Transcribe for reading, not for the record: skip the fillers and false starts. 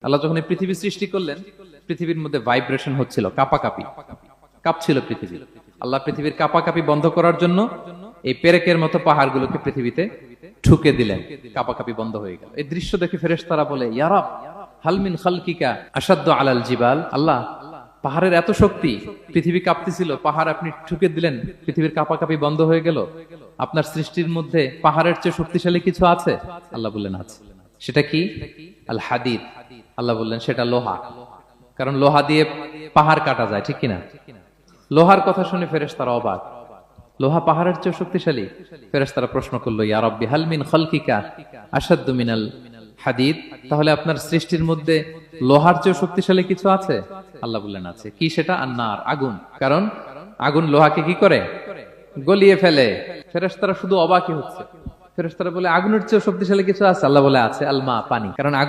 আল্লাহ যখন এই পৃথিবী সৃষ্টি করলেন, পৃথিবীর মধ্যে ভাইব্রেশন হচ্ছিল, কাঁপাকাঁপি, কাঁপছিল পৃথিবী। আল্লাহ পৃথিবীর কাঁপাকাঁপি বন্ধ করার জন্য এই পেরেকের মতো পাহাড়গুলোকে পৃথিবীতে ঠুকে দিলেন, কাঁপাকাঁপি বন্ধ হয়ে গেল। এই দৃশ্য দেখে ফেরেশতারা বলে, ইয়া রাব হাল মিন খালকিকা আশাদ্দু আলাল জিবাল। আল্লাহ, পাহাড়ের এত শক্তি, পৃথিবী কাঁপতেছিল, পাহাড় আপনি ঠুকে দিলেন, পৃথিবীর কাঁপাকাঁপি বন্ধ হয়ে গেল। আপনার সৃষ্টির মধ্যে পাহাড়ের চেয়ে শক্তিশালী কিছু আছে? আল্লাহ বললেন আছে। সেটা কি? আল হাদিদ। আল্লাহ বললেন সেটা লোহা, কারণ লোহা দিয়ে পাহাড় কাটা যায়, ঠিক কিনা? লোহার কথা শুনে ফেরেশতারা অবাক, লোহা পাহাড়ের চেয়ে শক্তিশালী? ফেরেশতারা প্রশ্ন করলো, ইয়া রাব্বি হাল মিন খালকিকা আশাদ্দু মিনাল হাদিদ। তাহলে আপনার সৃষ্টির মধ্যে লোহার চেয়ে শক্তিশালী কিছু আছে? আল্লাহ বললেন আছে। কি সেটা? আন্নার, আগুন। কারণ আগুন লোহাকে কি করে? গলিয়ে ফেলে। ফেরেশতারা শুধু অবাকই হচ্ছে। ফেরেশতারা বলে আগুনের চেয়ে শক্তিশালী কিছু আছে? আল্লাহ বলে আছে, আল মা, পানি। কারণ আগুন